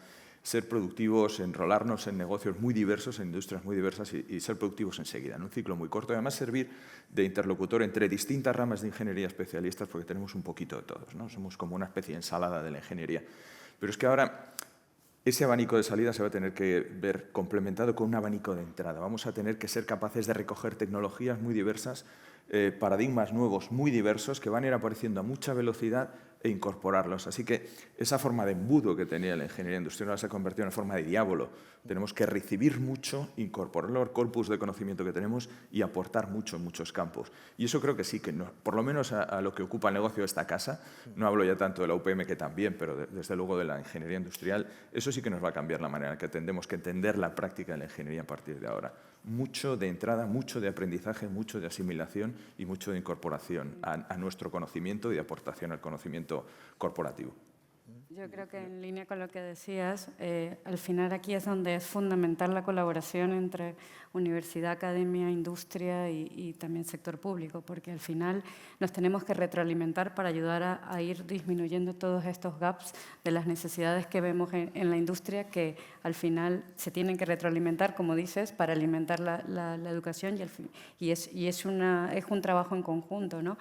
ser productivos, enrolarnos en negocios muy diversos, en industrias muy diversas y ser productivos enseguida, en un ciclo muy corto. Además, servir de interlocutor entre distintas ramas de ingeniería especialistas, porque tenemos un poquito de todos, ¿no? Somos como una especie de ensalada de la ingeniería. Pero es que ahora ese abanico de salida se va a tener que ver complementado con un abanico de entrada. Vamos a tener que ser capaces de recoger tecnologías muy diversas, paradigmas nuevos muy diversos que van a ir apareciendo a mucha velocidad e incorporarlos. Así que esa forma de embudo que tenía la ingeniería industrial ahora se ha convertido en una forma de diablo. Tenemos que recibir mucho, incorporarlo al corpus de conocimiento que tenemos y aportar mucho en muchos campos. Y eso creo que sí, que no, por lo menos a lo que ocupa el negocio de esta casa, no hablo ya tanto de la UPM que también, pero desde luego de la ingeniería industrial, eso sí que nos va a cambiar la manera en que tendemos que entender la práctica de la ingeniería a partir de ahora. Mucho de entrada, mucho de aprendizaje, mucho de asimilación y mucho de incorporación a nuestro conocimiento y de aportación al conocimiento corporativo. Yo creo que en línea con lo que decías, al final aquí es donde es fundamental la colaboración entre universidad, academia, industria y también sector público, porque al final nos tenemos que retroalimentar para ayudar a ir disminuyendo todos estos gaps de las necesidades que vemos en la industria, que al final se tienen que retroalimentar, como dices, para alimentar la educación y es un trabajo en conjunto, ¿no?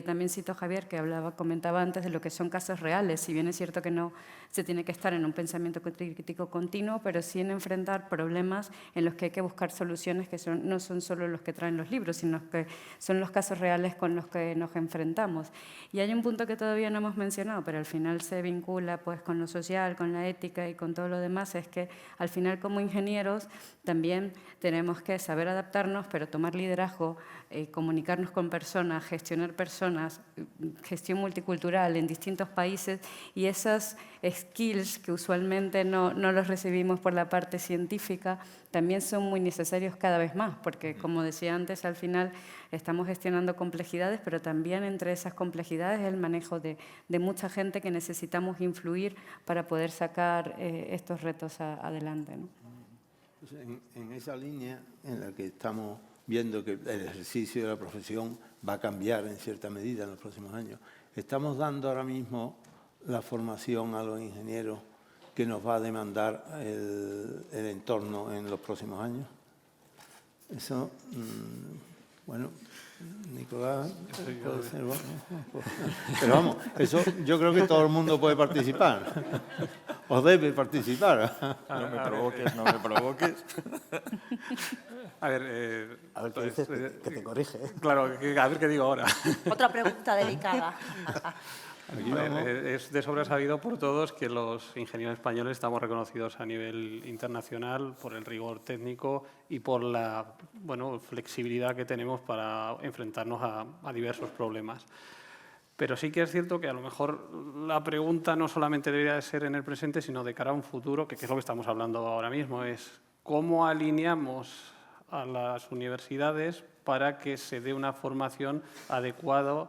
También cito a Javier, que comentaba antes de lo que son casos reales, si bien es cierto que no se tiene que estar en un pensamiento crítico continuo, pero sí en enfrentar problemas en los que hay que buscar soluciones que no son solo los que traen los libros, sino que son los casos reales con los que nos enfrentamos. Y hay un punto que todavía no hemos mencionado, pero al final se vincula pues, con lo social, con la ética y con todo lo demás, es que al final como ingenieros también tenemos que saber adaptarnos, pero tomar liderazgo, comunicarnos con personas, gestionar personas, gestión multicultural en distintos países, y esas skills que usualmente no los recibimos por la parte científica también son muy necesarios cada vez más, porque como decía antes, al final estamos gestionando complejidades, pero también entre esas complejidades el manejo de mucha gente que necesitamos influir para poder sacar estos retos adelante, ¿no? En esa línea en la que estamos viendo que el ejercicio de la profesión va a cambiar en cierta medida en los próximos años, estamos dando ahora mismo la formación a los ingenieros que nos va a demandar el entorno en los próximos años. Eso, bueno, Nicolás puede ser, bueno, pero vamos, eso yo creo que todo el mundo puede participar o debe participar. No me provoques, no me provoques. A ver, ¿qué dices? Que te corrige. Claro, a ver qué digo ahora. Otra pregunta delicada. Es de sobra sabido por todos que los ingenieros españoles estamos reconocidos a nivel internacional por el rigor técnico y por la flexibilidad que tenemos para enfrentarnos a diversos problemas. Pero sí que es cierto que a lo mejor la pregunta no solamente debería ser en el presente, sino de cara a un futuro, que es lo que estamos hablando ahora mismo, es cómo alineamos a las universidades para que se dé una formación adecuada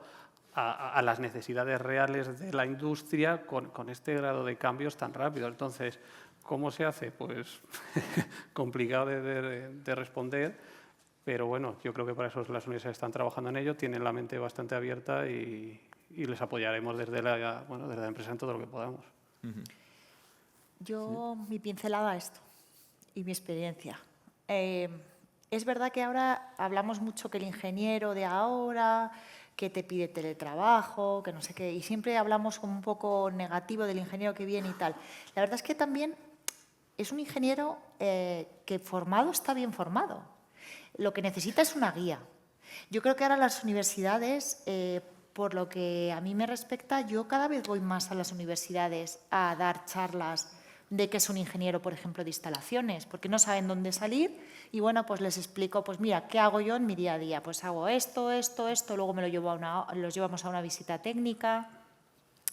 a las necesidades reales de la industria con este grado de cambios tan rápido. Entonces, ¿cómo se hace? Pues complicado de responder, pero bueno, yo creo que para eso las universidades están trabajando en ello, tienen la mente bastante abierta y les apoyaremos desde la empresa en todo lo que podamos. Yo, mi pincelada a esto y mi experiencia. Es verdad que ahora hablamos mucho que el ingeniero de ahora, que te pide teletrabajo, que no sé qué, y siempre hablamos como un poco negativo del ingeniero que viene y tal. La verdad es que también es un ingeniero que formado está bien formado. Lo que necesita es una guía. Yo creo que ahora las universidades, por lo que a mí me respecta, yo cada vez voy más a las universidades a dar charlas de qué es un ingeniero, por ejemplo, de instalaciones, porque no saben dónde salir y, bueno, pues les explico, pues mira, ¿qué hago yo en mi día a día? Pues hago esto, luego me los llevamos a una visita técnica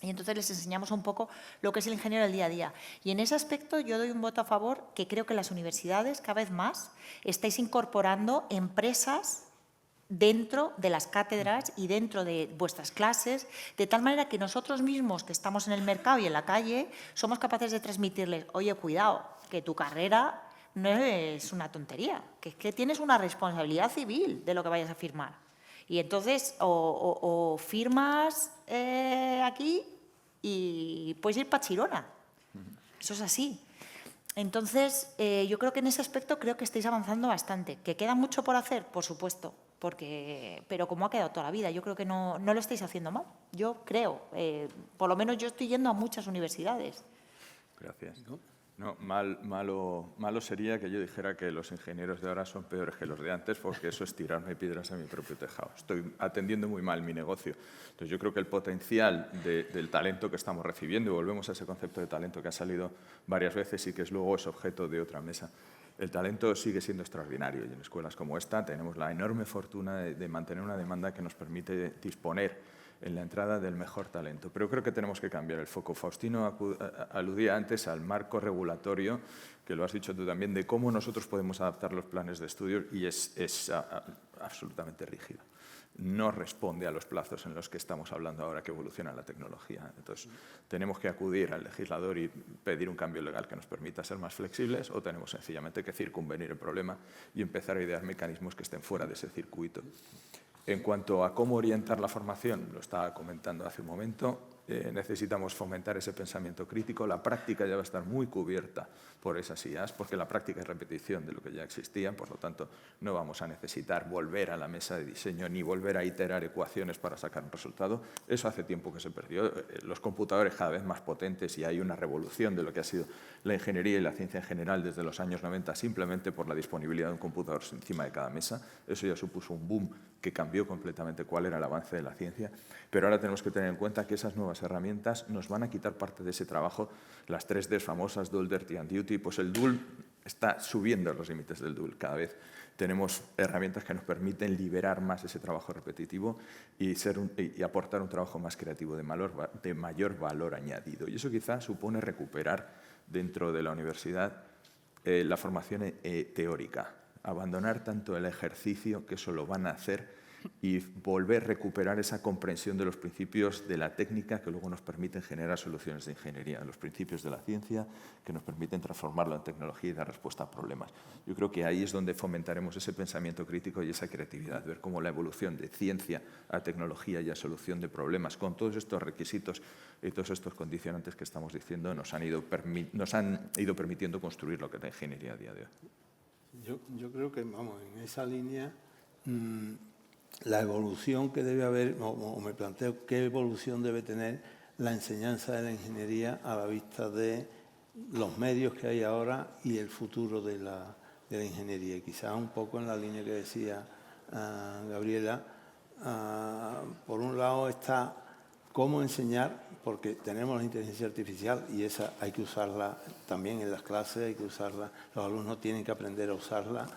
y entonces les enseñamos un poco lo que es el ingeniero del día a día. Y en ese aspecto yo doy un voto a favor, que creo que las universidades cada vez más estáis incorporando empresas dentro de las cátedras y dentro de vuestras clases, de tal manera que nosotros mismos que estamos en el mercado y en la calle somos capaces de transmitirles, oye, cuidado, que tu carrera no es una tontería, que es que tienes una responsabilidad civil de lo que vayas a firmar. Y entonces o firmas aquí y puedes ir para Chirona. Eso es así. Entonces, yo creo que en ese aspecto creo que estáis avanzando bastante. ¿Que queda mucho por hacer? Por supuesto, pero como ha quedado toda la vida, yo creo que no lo estáis haciendo mal. Yo creo, por lo menos yo estoy yendo a muchas universidades. Gracias. No, malo sería que yo dijera que los ingenieros de ahora son peores que los de antes, porque eso es tirarme piedras a mi propio tejado. Estoy atendiendo muy mal mi negocio. Entonces, yo creo que el potencial del talento que estamos recibiendo, y volvemos a ese concepto de talento que ha salido varias veces y que luego es objeto de otra mesa, el talento sigue siendo extraordinario y en escuelas como esta tenemos la enorme fortuna de mantener una demanda que nos permite disponer en la entrada del mejor talento. Pero creo que tenemos que cambiar el foco. Faustino aludía antes al marco regulatorio, que lo has dicho tú también, de cómo nosotros podemos adaptar los planes de estudio y es absolutamente rígido. No responde a los plazos en los que estamos hablando ahora que evoluciona la tecnología. Entonces, tenemos que acudir al legislador y pedir un cambio legal que nos permita ser más flexibles o tenemos sencillamente que circunvenir el problema y empezar a idear mecanismos que estén fuera de ese circuito. En cuanto a cómo orientar la formación, lo estaba comentando hace un momento, necesitamos fomentar ese pensamiento crítico. La práctica ya va a estar muy cubierta por esas IAs, porque la práctica es repetición de lo que ya existía, por lo tanto, no vamos a necesitar volver a la mesa de diseño ni volver a iterar ecuaciones para sacar un resultado. Eso hace tiempo que se perdió. Los computadores cada vez más potentes y hay una revolución de lo que ha sido la ingeniería y la ciencia en general desde los años 90, simplemente por la disponibilidad de un computador encima de cada mesa. Eso ya supuso un boom que cambió completamente cuál era el avance de la ciencia, pero ahora tenemos que tener en cuenta que esas nuevas herramientas nos van a quitar parte de ese trabajo, las 3Ds famosas, Dull, Dirty and Duty, pues el Dull está subiendo los límites del Dull cada vez. Tenemos herramientas que nos permiten liberar más ese trabajo repetitivo y aportar un trabajo más creativo de mayor valor añadido. Y eso quizás supone recuperar dentro de la universidad la formación teórica, abandonar tanto el ejercicio, que eso lo van a hacer, y volver a recuperar esa comprensión de los principios de la técnica que luego nos permiten generar soluciones de ingeniería, los principios de la ciencia que nos permiten transformarlo en tecnología y dar respuesta a problemas. Yo creo que ahí es donde fomentaremos ese pensamiento crítico y esa creatividad, ver cómo la evolución de ciencia a tecnología y a solución de problemas, con todos estos requisitos y todos estos condicionantes que estamos diciendo, nos han ido permitiendo construir lo que es la ingeniería a día de hoy. Yo creo que, vamos, en esa línea, la evolución que debe haber, o me planteo qué evolución debe tener la enseñanza de la ingeniería a la vista de los medios que hay ahora y el futuro de la ingeniería. Y quizás un poco en la línea que decía Gabriela, por un lado está cómo enseñar, porque tenemos la inteligencia artificial y esa hay que usarla también en las clases, hay que usarla, los alumnos tienen que aprender a usarla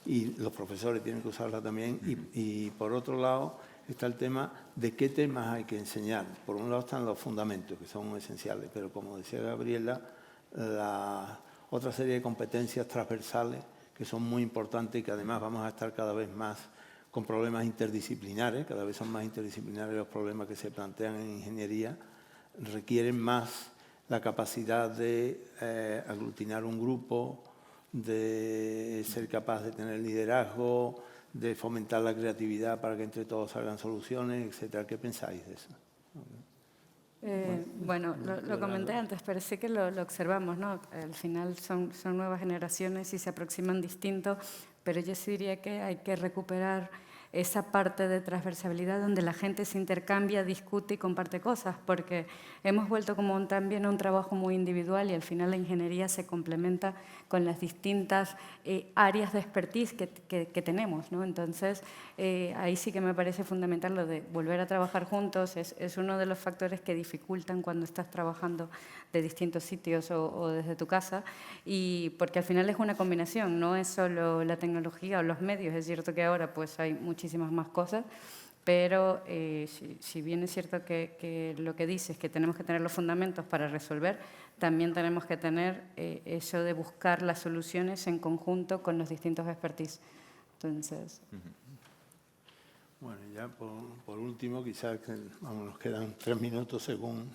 y los profesores tienen que usarla también. Y por otro lado está el tema de qué temas hay que enseñar. Por un lado están los fundamentos, que son esenciales, pero como decía Gabriela, la otra serie de competencias transversales que son muy importantes y que además vamos a estar cada vez más con problemas interdisciplinares, cada vez son más interdisciplinares los problemas que se plantean en ingeniería, requieren más la capacidad de aglutinar un grupo, de ser capaz de tener liderazgo, de fomentar la creatividad para que entre todos salgan soluciones, etcétera. ¿Qué pensáis de eso? Bueno, lo comenté antes, pero sí que lo observamos, ¿no? Al final son nuevas generaciones y se aproximan distinto, pero yo sí diría que hay que recuperar esa parte de transversalidad donde la gente se intercambia, discute y comparte cosas, porque hemos vuelto como también a un trabajo muy individual y al final la ingeniería se complementa con las distintas áreas de expertise que tenemos, ¿no? Entonces, ahí sí que me parece fundamental lo de volver a trabajar juntos, es uno de los factores que dificultan cuando estás trabajando de distintos sitios o desde tu casa, y porque al final es una combinación, no es solo la tecnología o los medios. Es cierto que ahora pues hay muchísimas más cosas, pero si bien es cierto que lo que dices es que tenemos que tener los fundamentos para resolver, también tenemos que tener eso de buscar las soluciones en conjunto con los distintos expertise. Entonces... Bueno, ya por último, quizás nos quedan 3 minutos según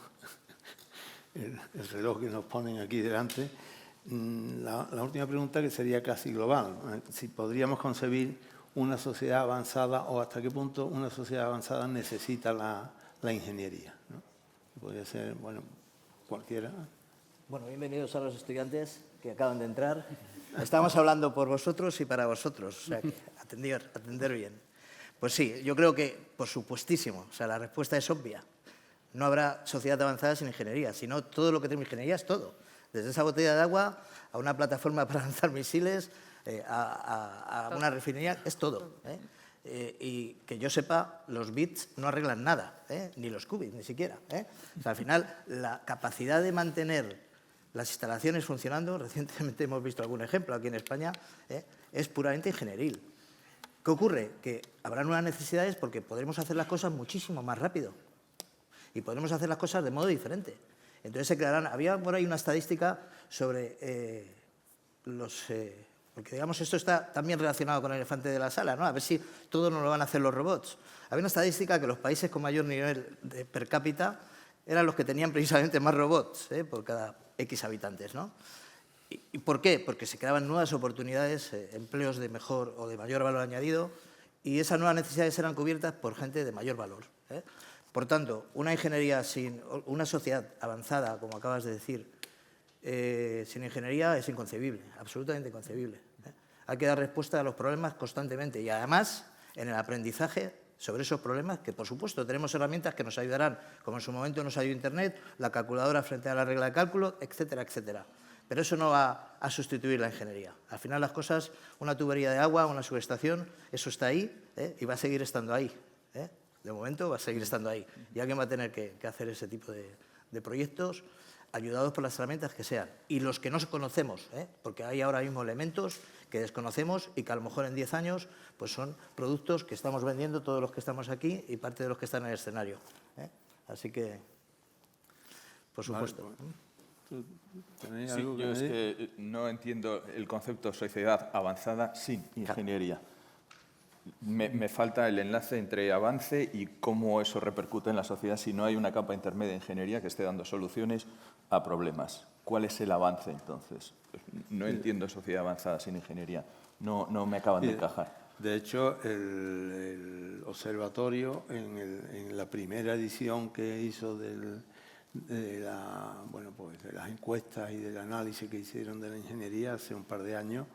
el reloj que nos ponen aquí delante. La última pregunta, que sería casi global, si podríamos concebir una sociedad avanzada o hasta qué punto una sociedad avanzada necesita la ingeniería, ¿no? Podría ser, bueno, cualquiera. Bueno, bienvenidos a los estudiantes que acaban de entrar. Estamos hablando por vosotros y para vosotros, o sea, que atender bien. Pues sí, yo creo que, por supuestísimo, o sea, la respuesta es obvia. No habrá sociedad avanzada sin ingeniería, sino todo lo que tenemos ingeniería es todo. Desde esa botella de agua a una plataforma para lanzar misiles, a una refinería, es todo. Y que yo sepa, los bits no arreglan nada, ni los qubits, ni siquiera. O sea, al final, la capacidad de mantener las instalaciones funcionando, recientemente hemos visto algún ejemplo aquí en España, es puramente ingenieril. ¿Qué ocurre? Que habrá nuevas necesidades porque podremos hacer las cosas muchísimo más rápido y podremos hacer las cosas de modo diferente. Entonces se crearán, había por ahí una estadística sobre porque digamos esto está también relacionado con el elefante de la sala, ¿no? A ver si todo no lo van a hacer los robots. Había una estadística que los países con mayor nivel de per cápita eran los que tenían precisamente más robots por cada X habitantes, ¿no? ¿Y por qué? Porque se creaban nuevas oportunidades, empleos de mejor o de mayor valor añadido, y esas nuevas necesidades eran cubiertas por gente de mayor valor. Por tanto, una ingeniería una sociedad avanzada, como acabas de decir, sin ingeniería es inconcebible, absolutamente inconcebible. Hay que dar respuesta a los problemas constantemente y además en el aprendizaje sobre esos problemas, que por supuesto tenemos herramientas que nos ayudarán, como en su momento nos ayudó Internet, la calculadora frente a la regla de cálculo, etcétera, etcétera. Pero eso no va a sustituir la ingeniería. Al final las cosas, una tubería de agua, una subestación, eso está ahí y va a seguir estando ahí. De momento va a seguir estando ahí. Y alguien va a tener que hacer ese tipo de proyectos ayudados por las herramientas que sean. Y los que no conocemos, porque hay ahora mismo elementos que desconocemos y que a lo mejor en 10 años pues son productos que estamos vendiendo todos los que estamos aquí y parte de los que están en el escenario. Así que, por supuesto. Vale. Sí, yo es que no entiendo el concepto sociedad avanzada sin ingeniería. Me falta el enlace entre avance y cómo eso repercute en la sociedad si no hay una capa intermedia de ingeniería que esté dando soluciones a problemas. ¿Cuál es el avance, entonces? No entiendo sociedad avanzada sin ingeniería. No me acaban de encajar. De hecho, el observatorio, en la primera edición que hizo de las encuestas y del análisis que hicieron de la ingeniería hace un par de años,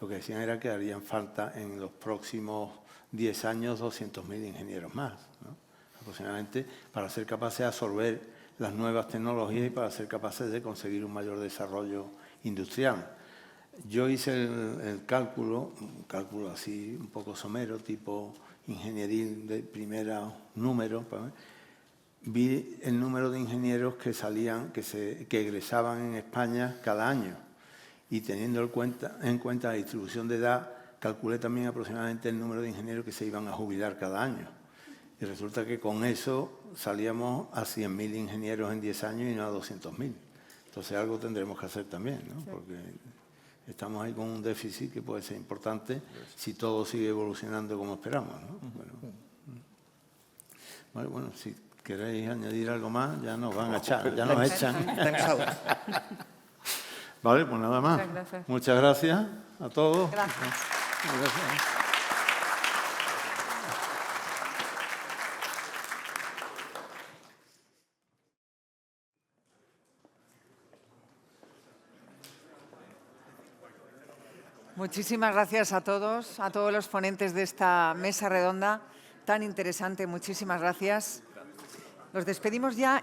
lo que decían era que harían falta en los próximos 10 años 200.000 ingenieros más, ¿no? Aproximadamente, para ser capaces de absorber las nuevas tecnologías y para ser capaces de conseguir un mayor desarrollo industrial. Yo hice el cálculo, un cálculo así un poco somero, tipo ingenieril de primera número, vi el número de ingenieros que salían, que egresaban en España cada año. Y teniendo en cuenta la distribución de edad, calculé también aproximadamente el número de ingenieros que se iban a jubilar cada año. Y resulta que con eso salíamos a 100.000 ingenieros en 10 años y no a 200.000. Entonces algo tendremos que hacer también, ¿no? Sí. Porque estamos ahí con un déficit que puede ser importante si todo sigue evolucionando como esperamos, ¿no? Bueno, si queréis añadir algo más, ya nos van a echar, ya nos echan. Vale, pues nada más. Muchas gracias a todos. Gracias. Gracias. Muchísimas gracias a todos los ponentes de esta mesa redonda tan interesante. Muchísimas gracias. Los despedimos ya.